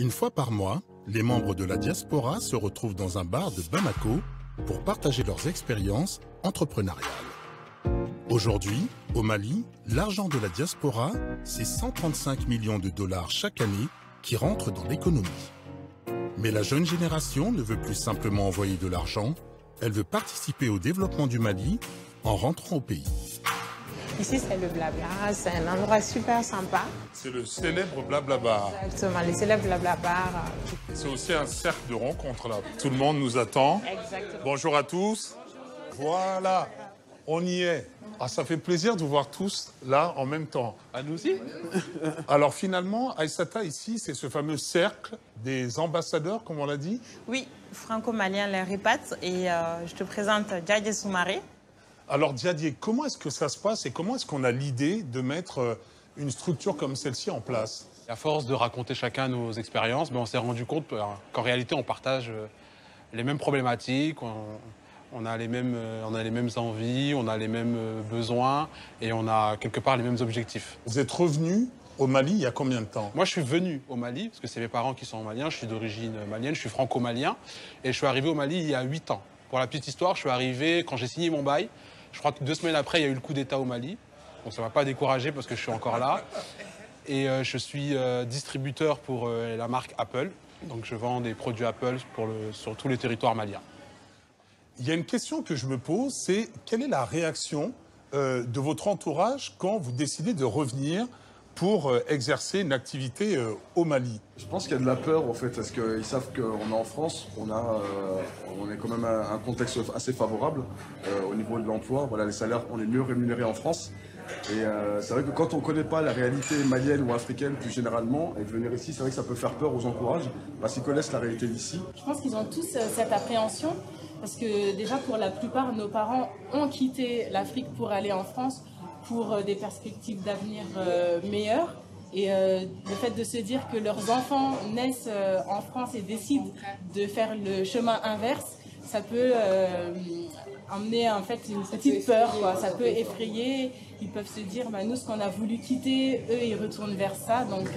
Une fois par mois, les membres de la diaspora se retrouvent dans un bar de Bamako pour partager leurs expériences entrepreneuriales. Aujourd'hui, au Mali, l'argent de la diaspora, c'est 135 millions de dollars chaque année qui rentrent dans l'économie. Mais la jeune génération ne veut plus simplement envoyer de l'argent, elle veut participer au développement du Mali en rentrant au pays. Ici, c'est le Blabla, c'est un endroit super sympa. C'est le célèbre Blabla Bar. Exactement, le célèbre Blabla Bar. C'est aussi un cercle de rencontres là. Tout le monde nous attend. Exactement. Bonjour à tous. Voilà, on y est. Ah, ça fait plaisir de vous voir tous là en même temps. À nous aussi. Alors finalement, Aïssata, ici, c'est ce fameux cercle des ambassadeurs, comme on l'a dit. Oui, franco-malien, les RIPAT. Et je te présente Djadje Soumaré. Alors Diadier, comment est-ce que ça se passe et comment est-ce qu'on a l'idée de mettre une structure comme celle-ci en place? À force de raconter chacun nos expériences, on s'est rendu compte qu'en réalité, on partage les mêmes problématiques, on a les mêmes envies, on a les mêmes besoins et on a quelque part les mêmes objectifs. Vous êtes revenu au Mali il y a combien de temps? Moi, je suis venu au Mali, parce que c'est mes parents qui sont maliens, je suis d'origine malienne, je suis franco-malien, et je suis arrivé au Mali il y a 8 ans. Pour la petite histoire, je suis arrivé quand j'ai signé mon bail. Je crois que 2 semaines après, il y a eu le coup d'État au Mali. Donc ça ne m'a pas découragé parce que je suis encore là. Et je suis distributeur pour la marque Apple. Donc je vends des produits Apple sur tous les territoires maliens. Il y a une question que je me pose, c'est quelle est la réaction de votre entourage quand vous décidez de revenir pour exercer une activité au Mali? Je pense qu'il y a de la peur en fait, parce qu'ils savent qu'on est en France, on est quand même un contexte assez favorable au niveau de l'emploi. Voilà, les salaires, on est mieux rémunérés en France. Et c'est vrai que quand on ne connaît pas la réalité malienne ou africaine plus généralement, et de venir ici, c'est vrai que ça peut faire peur aux entourages, parce qu'ils connaissent la réalité d'ici. Je pense qu'ils ont tous cette appréhension, parce que déjà pour la plupart, nos parents ont quitté l'Afrique pour aller en France pour des perspectives d'avenir meilleures. Et le fait de se dire que leurs enfants naissent en France et décident de faire le chemin inverse, ça peut emmener en fait une petite peur, quoi. Ça peut effrayer. Ils peuvent se dire, nous, ce qu'on a voulu quitter, eux, ils retournent vers ça. Donc,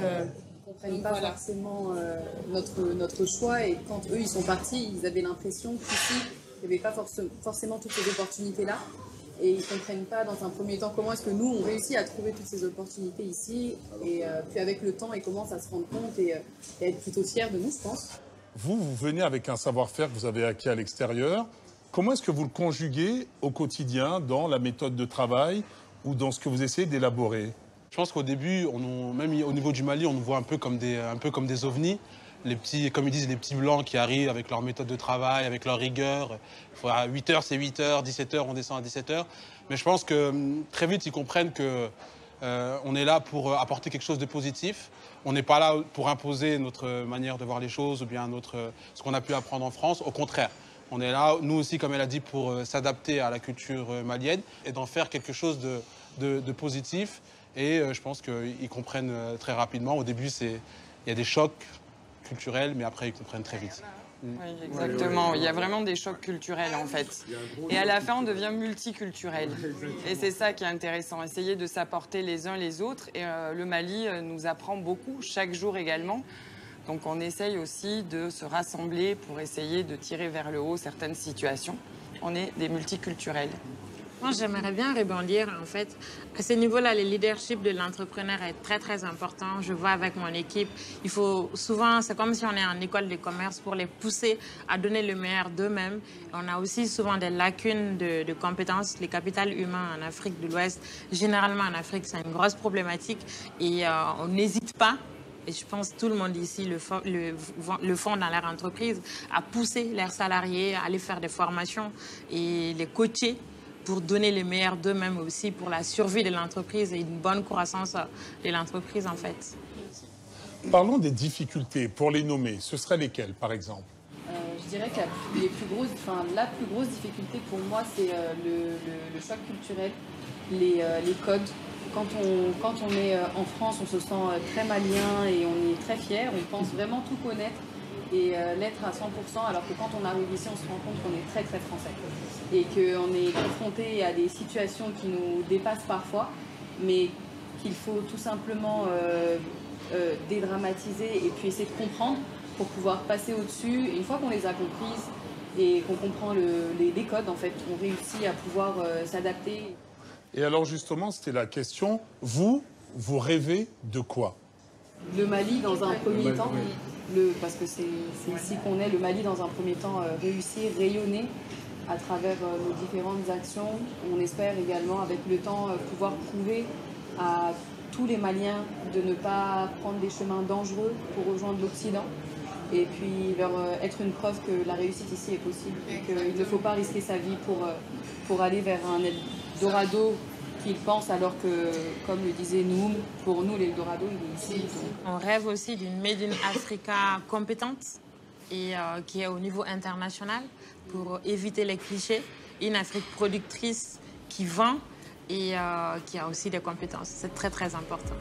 Ils ne comprennent pas forcément notre choix. Et quand eux, ils sont partis, ils avaient l'impression qu'ici, il n'y avait pas forcément toutes ces opportunités-là. Et ils ne comprennent pas dans un premier temps comment est-ce que nous, on réussit à trouver toutes ces opportunités ici. Et puis avec le temps, ils commencent à se rendre compte et à être plutôt fiers de nous, je pense. Vous venez avec un savoir-faire que vous avez acquis à l'extérieur. Comment est-ce que vous le conjuguez au quotidien dans la méthode de travail ou dans ce que vous essayez d'élaborer? Je pense qu'au début, même au niveau du Mali, on nous voit un peu comme des ovnis. Les petits, comme ils disent, les petits blancs qui arrivent avec leur méthode de travail, avec leur rigueur. À 8h, c'est 8h, 17h, on descend à 17h. Mais je pense que très vite, ils comprennent qu'on est là pour apporter quelque chose de positif. On n'est pas là pour imposer notre manière de voir les choses ou bien ce qu'on a pu apprendre en France. Au contraire, on est là, nous aussi, comme elle a dit, pour s'adapter à la culture malienne et d'en faire quelque chose de positif. Et je pense qu'ils comprennent très rapidement. Au début, il y a des chocs culturels, mais après, ils comprennent très vite. Oui, exactement. Il y a vraiment des chocs culturels, en fait. Et à la fin, on devient multiculturel. Et c'est ça qui est intéressant, essayer de s'apporter les uns les autres. Et le Mali nous apprend beaucoup, chaque jour également. Donc on essaye aussi de se rassembler pour essayer de tirer vers le haut certaines situations. On est des multiculturels. Moi, j'aimerais bien rebondir, en fait. À ce niveau-là, le leadership de l'entrepreneur est très, très important. Je vois avec mon équipe, il faut souvent, c'est comme si on est en école de commerce pour les pousser à donner le meilleur d'eux-mêmes. On a aussi souvent des lacunes de compétences. Les capitales humains en Afrique de l'Ouest, généralement en Afrique, c'est une grosse problématique et on n'hésite pas. Et je pense que tout le monde ici le font dans leur entreprise, à pousser leurs salariés à aller faire des formations et les coacher pour donner le meilleur d'eux-mêmes aussi pour la survie de l'entreprise et une bonne croissance de l'entreprise, en fait. Parlons des difficultés. Pour les nommer, ce seraient lesquelles, par exemple? Je dirais que la plus grosse difficulté pour moi, c'est le choc culturel, les codes. Quand on est en France, on se sent très malien et on est très fier. On pense vraiment tout connaître et l'être à 100%, alors que quand on arrive ici, on se rend compte qu'on est très très français et qu'on est confronté à des situations qui nous dépassent parfois, mais qu'il faut tout simplement dédramatiser et puis essayer de comprendre pour pouvoir passer au-dessus. Et une fois qu'on les a comprises et qu'on comprend les codes, en fait, on réussit à pouvoir s'adapter. Et alors justement, c'était la question, vous rêvez de quoi? Le Mali, dans un premier temps, parce que c'est ici qu'on est, le Mali, dans un premier temps, réussir, rayonner à travers nos différentes actions. On espère également, avec le temps, pouvoir prouver à tous les Maliens de ne pas prendre des chemins dangereux pour rejoindre l'Occident. Et puis leur être une preuve que la réussite ici est possible. Qu'il ne faut pas risquer sa vie pour aller vers un Eldorado qu'ils pensent, alors que, comme le disait Noum, pour nous, l'Eldorado, il est ici. On rêve aussi d'une Made in Africa compétente et qui est au niveau international pour éviter les clichés. Une Afrique productrice qui vend et qui a aussi des compétences. C'est très, très important.